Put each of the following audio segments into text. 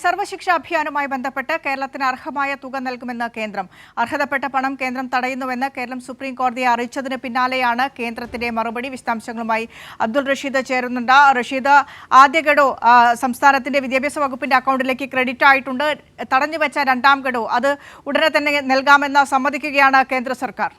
സർവശിക്ഷ അഭിയാനുമായി ബന്ധപ്പെട്ട് കേരളത്തിന് അർഹമായ തുക നൽകുമെന്ന് കേന്ദ്രം. അർഹതപ്പെട്ട പണം കേന്ദ്രം തടയുന്നുവെന്ന് കേരളം സുപ്രീം കോടതിയെ അറിയിച്ചതിന് പിന്നാലെയാണ് കേന്ദ്രത്തിന്റെ മറുപടി. വിശദാംശങ്ങളുമായി അബ്ദുൾ റഷീദ് ചേരുന്നുണ്ട്. റഷീദ്, ആദ്യ ഗഡു സംസ്ഥാനത്തിന്റെ വിദ്യാഭ്യാസ വകുപ്പിന്റെ അക്കൗണ്ടിലേക്ക് ക്രെഡിറ്റ് ആയിട്ടുണ്ട്. തടഞ്ഞുവെച്ച രണ്ടാം ഗഡു അത് ഉടനെ തന്നെ നൽകാമെന്ന് സമ്മതിക്കുകയാണ് കേന്ദ്ര സർക്കാർ.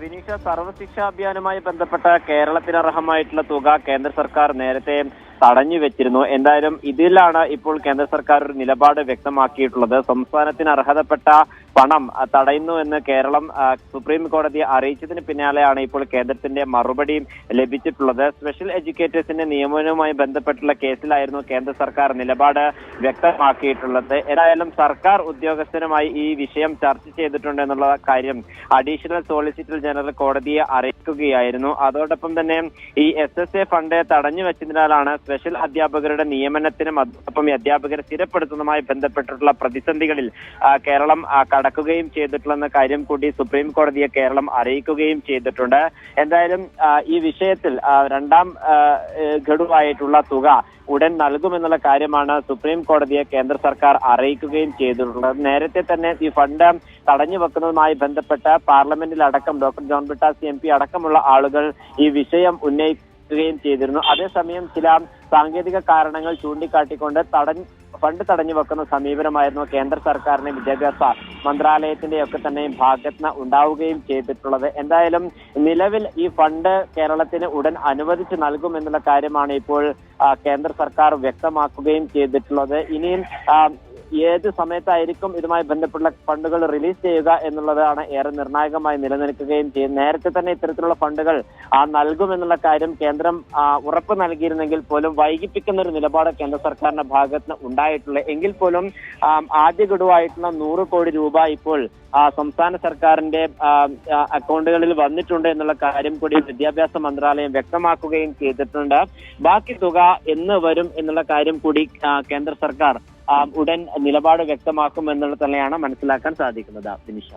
വിനീഷ, സർവശിക്ഷാ അഭിയാനുമായി ബന്ധപ്പെട്ട കേരളത്തിന് അർഹമായിട്ടുള്ള തുക കേന്ദ്ര സർക്കാർ നേരത്തെ തടഞ്ഞു വെച്ചിരുന്നു. എന്തായാലും ഇതിലാണ് ഇപ്പോൾ കേന്ദ്ര സർക്കാർ ഒരു നിലപാട് വ്യക്തമാക്കിയിട്ടുള്ളത്. സംസ്ഥാനത്തിന് അർഹതപ്പെട്ട പണം തടയുന്നു എന്ന് കേരളം സുപ്രീം കോടതിയെ അറിയിച്ചതിന് പിന്നാലെയാണ് ഇപ്പോൾ കേന്ദ്രത്തിന്റെ മറുപടി ലഭിച്ചിട്ടുള്ളത്. സ്പെഷ്യൽ എഡ്യൂക്കേറ്റേഴ്സിന്റെ നിയമനവുമായി ബന്ധപ്പെട്ടുള്ള കേസിലായിരുന്നു കേന്ദ്ര സർക്കാർ നിലപാട് വ്യക്തമാക്കിയിട്ടുള്ളത്. ഏതായാലും സർക്കാർ ഉദ്യോഗസ്ഥരുമായി ഈ വിഷയം ചർച്ച ചെയ്തിട്ടുണ്ട് എന്നുള്ള കാര്യം അഡീഷണൽ സോളിസിറ്റർ ജനറൽ കോടതിയെ അറിയിക്കുകയായിരുന്നു. അതോടൊപ്പം തന്നെ ഈ SSA ഫണ്ട് തടഞ്ഞു വെച്ചതിനാലാണ് സ്പെഷ്യൽ അധ്യാപകരുടെ നിയമനത്തിനും അതോടൊപ്പം ഈ അധ്യാപകരെ സ്ഥിരപ്പെടുത്തുന്നതുമായി ബന്ധപ്പെട്ടിട്ടുള്ള പ്രതിസന്ധികളിൽ കേരളം കടക്കുകയും ചെയ്തിട്ടുള്ള കാര്യം കൂടി സുപ്രീം കോടതിയെ കേരളം അറിയിക്കുകയും ചെയ്തിട്ടുണ്ട്. എന്തായാലും ഈ വിഷയത്തിൽ രണ്ടാം ഗഡുവായിട്ടുള്ള തുക ഉടൻ നൽകുമെന്നുള്ള കാര്യമാണ് സുപ്രീം കോടതിയെ കേന്ദ്ര സർക്കാർ അറിയിക്കുകയും ചെയ്തിട്ടുള്ളത്. നേരത്തെ തന്നെ ഈ ഫണ്ട് തടഞ്ഞു വെക്കുന്നതുമായി ബന്ധപ്പെട്ട് പാർലമെന്റിലടക്കം ഡോക്ടർ ജോൺ ബ്രിട്ടാസ് MP അടക്കമുള്ള ആളുകൾ ഈ വിഷയം ഉന്നയിക്കുകയും ചെയ്തിരുന്നു. അതേസമയം ചില സാങ്കേതിക കാരണങ്ങൾ ചൂണ്ടിക്കാട്ടിക്കൊണ്ട് ഫണ്ട് തടഞ്ഞു വെക്കുന്ന സമീപനമായിരുന്നു കേന്ദ്ര സർക്കാരിന്റെ വിദ്യാഭ്യാസ മന്ത്രാലയത്തിന്റെ ഒക്കെ തന്നെ ഭാഗത്ത് ഉണ്ടാവുകയും ചെയ്തിട്ടുള്ളത്. എന്തായാലും നിലവിൽ ഈ ഫണ്ട് കേരളത്തിന് ഉടൻ അനുവദിച്ച് നൽകുമെന്നുള്ള കാര്യമാണ് ഇപ്പോൾ കേന്ദ്ര സർക്കാർ വ്യക്തമാക്കുകയും ചെയ്തിട്ടുള്ളത്. ഇനിയും ഏത് സമയത്തായിരിക്കും ഇതുമായി ബന്ധപ്പെട്ട ഫണ്ടുകൾ റിലീസ് ചെയ്യുക എന്നുള്ളതാണ് ഏറെ നിർണായകമായി നിലനിൽക്കുകയും ചെയ്യുന്നത്. നേരത്തെ തന്നെ ഇത്തരത്തിലുള്ള ഫണ്ടുകൾ നൽകുമെന്നുള്ള കാര്യം കേന്ദ്രം ഉറപ്പ് നൽകിയിരുന്നെങ്കിൽ പോലും വൈകിപ്പിക്കുന്ന ഒരു നിലപാട് കേന്ദ്ര സർക്കാരിന്റെ ഭാഗത്ത് ഉണ്ടായിട്ടുള്ളത്. എങ്കിൽ പോലും ആദ്യ ഗഡുവായിട്ടുള്ള 100 കോടി രൂപ ഇപ്പോൾ സംസ്ഥാന സർക്കാരിന്റെ അക്കൗണ്ടുകളിൽ വന്നിട്ടുണ്ട് എന്നുള്ള കാര്യം കൂടി വിദ്യാഭ്യാസ മന്ത്രാലയം വ്യക്തമാക്കുകയും ചെയ്തിട്ടുണ്ട്. ബാക്കി തുക എന്ന് വരും എന്നുള്ള കാര്യം കൂടി കേന്ദ്ര സർക്കാർ ഉടൻ നിലപാട് വ്യക്തമാക്കും എന്നുള്ളത് തന്നെയാണ് മനസ്സിലാക്കാൻ സാധിക്കുന്നത്. ഫിനിഷ.